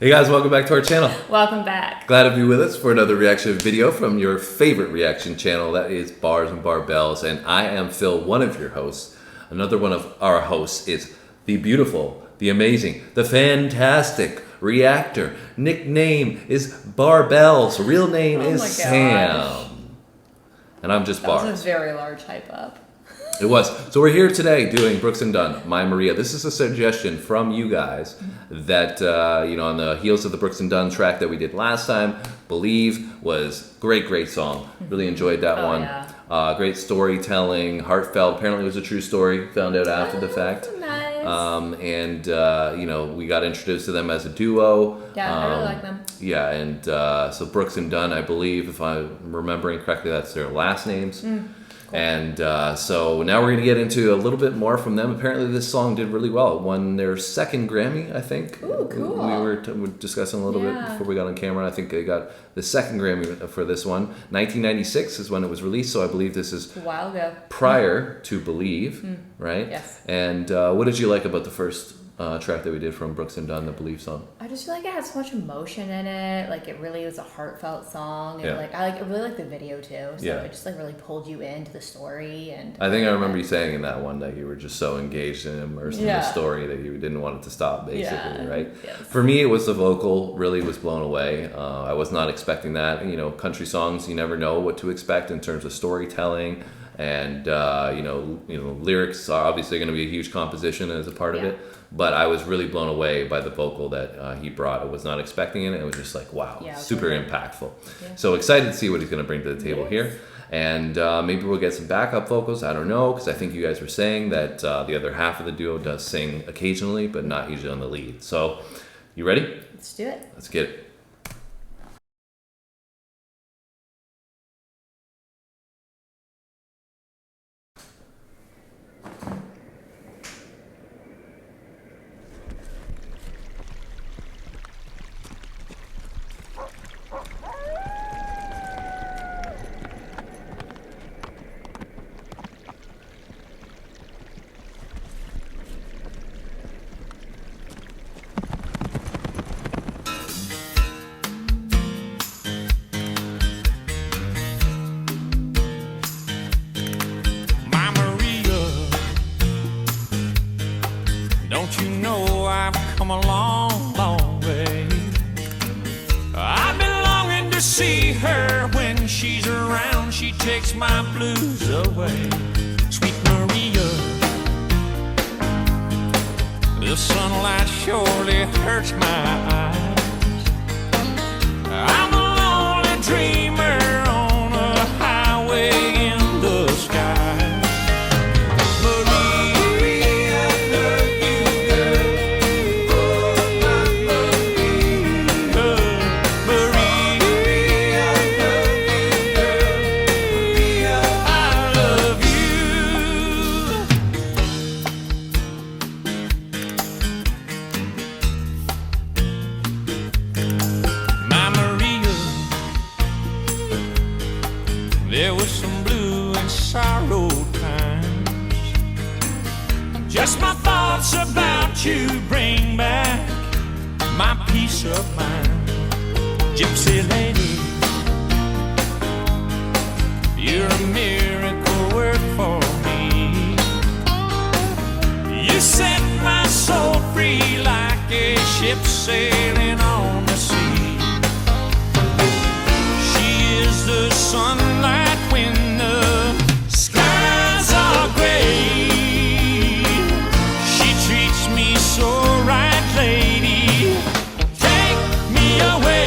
Hey guys, welcome back to our channel. Welcome back. Glad to be with us for another reaction video from your favorite reaction channel, that is Bars and Barbells. And I am Phil, one of your hosts. Another one of our hosts is the beautiful, the amazing, the fantastic reactor. Nickname is Barbells. Real name is Sam. And I'm just Bars. That was a very large hype up. It was. So we're here today doing Brooks Dunn, My Maria. This is a suggestion from you guys that, on the heels of the Brooks Dunn track that we did last time, Believe was great song. Really enjoyed that one. Yeah. Great storytelling, heartfelt. Apparently it was a true story. Found out after the fact. Nice. We got introduced to them as a duo. Yeah, I really like them. Yeah, and so Brooks Dunn, I believe, if I'm remembering correctly, that's their last names. Cool. And so now we're going to get into a little bit more from them. Apparently this song did really well. It won their second Grammy, I think. Ooh, cool. We were discussing a little bit before we got on camera. I think they got the second Grammy for this one. 1996 is when it was released, so I believe this is a while ago. Prior to Believe, right? Yes. And what did you like about the first track that we did from Brooks Dunn, the Believe song? I just feel like it had so much emotion in it. Like it really was a heartfelt song. And Yeah. I really like the video too. So Yeah. it just really pulled you into the story. And I think I remember you saying in that one that you were just so engaged and immersed in the story that you didn't want it to stop, basically, right? Yes. For me, it was the vocal. Really was blown away. I was not expecting that. Country songs, you never know what to expect in terms of storytelling. And lyrics are obviously going to be a huge composition as a part of it, but I was really blown away by the vocal that he brought. I was not expecting it. It was just like, wow, super impactful. Yeah. So excited to see what he's going to bring to the table here. And maybe we'll get some backup vocals. I don't know, because I think you guys were saying that the other half of the duo does sing occasionally, but not usually on the lead. So you ready? Let's do it. Let's get it. Don't you know I've come a long way? I've been longing to see her. When she's around, she takes my blues away. Sweet Maria, the sunlight surely hurts my eyes. I'm a lonely dreamer on a highway in the sky. There was some blue and sorrow times. Just my thoughts about you bring back my peace of mind. Gypsy lady, you're a miracle work for me. You set my soul free like a ship sailing on the sea. She is the sunlight when the skies are gray. She treats me so right, lady. Take me away.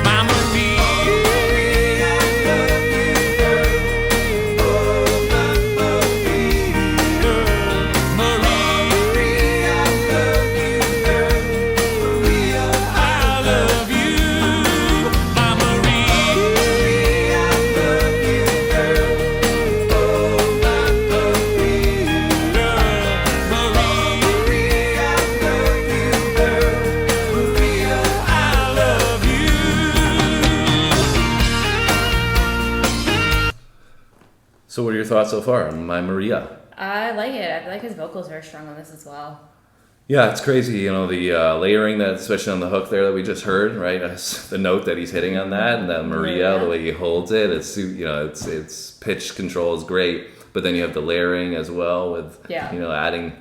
My Maria, So what are your thoughts so far on My Maria? I like it. I feel like his vocals are very strong on this as well. Yeah, it's crazy. You know, the layering that, especially on the hook there that we just heard, right? The note that he's hitting on that, and that Maria, the way he holds it, it's pitch control is great. But then you have the layering as well with, adding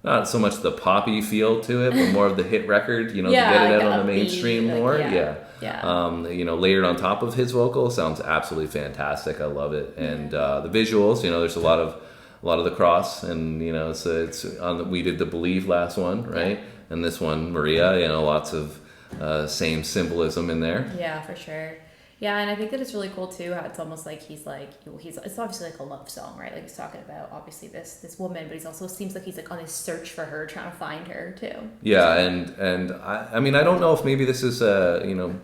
not so much the poppy feel to it, but more of the hit record, to get it out on the mainstream more. Layered on top of his vocal sounds absolutely fantastic. I love it. And the visuals, there's a lot of the cross, and so it's on we did the Believe last one, right? And this one, Maria, lots of same symbolism in there. Yeah, for sure. Yeah, and I think that it's really cool too how it's almost like he's it's obviously like a love song, right? Like he's talking about obviously this woman, but he's also seems like he's like on his search for her, trying to find her too. Yeah, and I mean I don't know if maybe this is a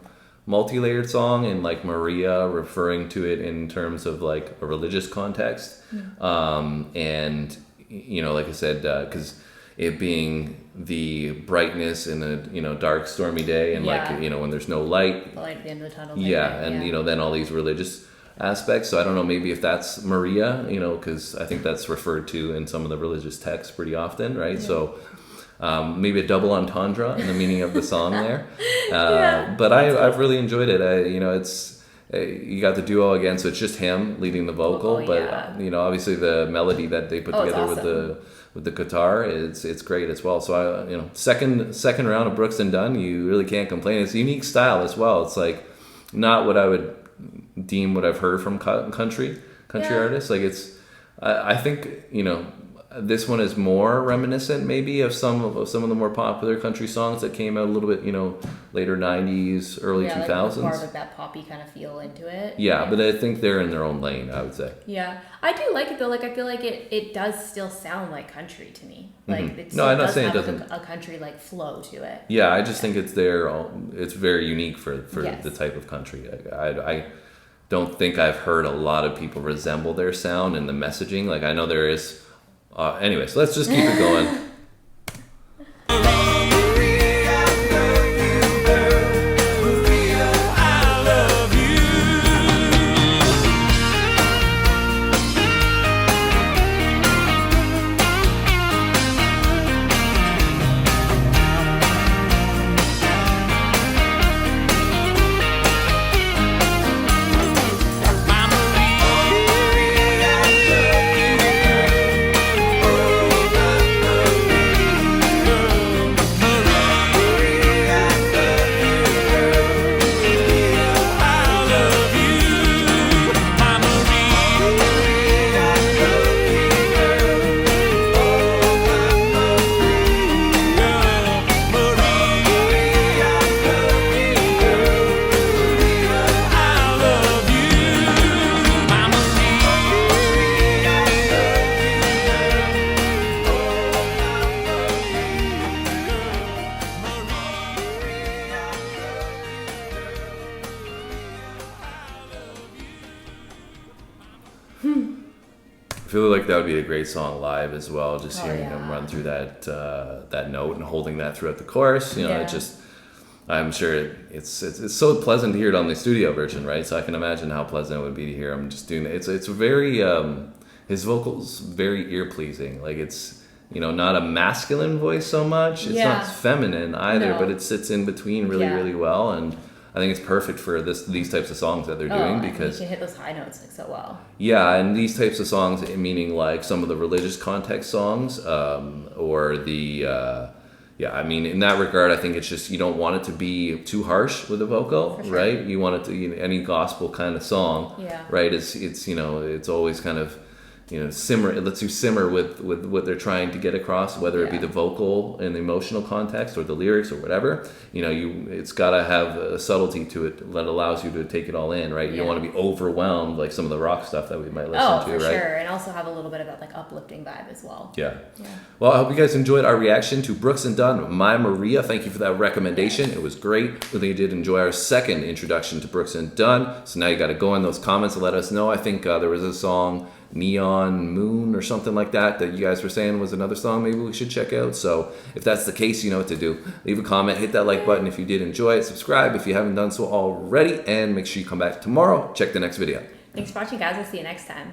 multi-layered song and like Maria referring to it in terms of like a religious context, and like I said, because it being the brightness in a dark stormy day, and when there's no light, the light at the end of the tunnel, then all these religious aspects. So I don't know, maybe if that's Maria, because I think that's referred to in some of the religious texts pretty often, right? So maybe a double entendre in the meaning of the song there. But I've really enjoyed it. It's you got the duo again, so it's just him leading the vocal, but obviously the melody that they put together with the guitar, it's great as well. So second round of Brooks and Dunn, you really can't complain. It's a unique style as well. It's like not what I would deem what I've heard from country artists. Like I think this one is more reminiscent maybe of some of the more popular country songs that came out a little bit, later 90s, early 2000s. Like more of like that poppy kind of feel into it. Yeah, but I think they're in their own lane, I would say. Yeah. I do like it though. Like I feel like it does still sound like country to me. Like it No, I'm not saying it have doesn't. a country like flow to it. Yeah, I just think it's very unique for the type of country. I don't think I've heard a lot of people resemble their sound and the messaging. Like I know there is. Anyways, let's just keep it going. I feel like that would be a great song live as well. Just hearing him run through that note and holding that throughout the chorus. It just, I'm sure it's so pleasant to hear it on the studio version, right? So I can imagine how pleasant it would be to hear him just doing it. It's very his vocals very ear pleasing. Like it's not a masculine voice so much. It's not feminine either, but it sits in between really well, and I think it's perfect for these types of songs that they're doing because you can hit those high notes like so well. Yeah, and these types of songs, meaning like some of the religious context songs, or the I mean, in that regard, I think it's just you don't want it to be too harsh with the vocal, right? You want it to any gospel kind of song, right? It's always kind of simmer. It lets you simmer with what they're trying to get across, whether it be the vocal and the emotional context or the lyrics or whatever. It's got to have a subtlety to it that allows you to take it all in, right? You don't want to be overwhelmed like some of the rock stuff that we might listen to, right? Sure, and also have a little bit of that like uplifting vibe as well. Yeah. Well, I hope you guys enjoyed our reaction to Brooks and Dunn, My Maria. Thank you for that recommendation. It was great. Really did enjoy our second introduction to Brooks and Dunn. So now you got to go in those comments and let us know. I think there was a song, Neon Moon or something like that you guys were saying was another song maybe we should check out. So if that's the case, you know what to do. Leave a comment, hit that like button if you did enjoy it, subscribe if you haven't done so already, and make sure you come back tomorrow. Check the next video. Thanks for watching, guys. We'll see you next time.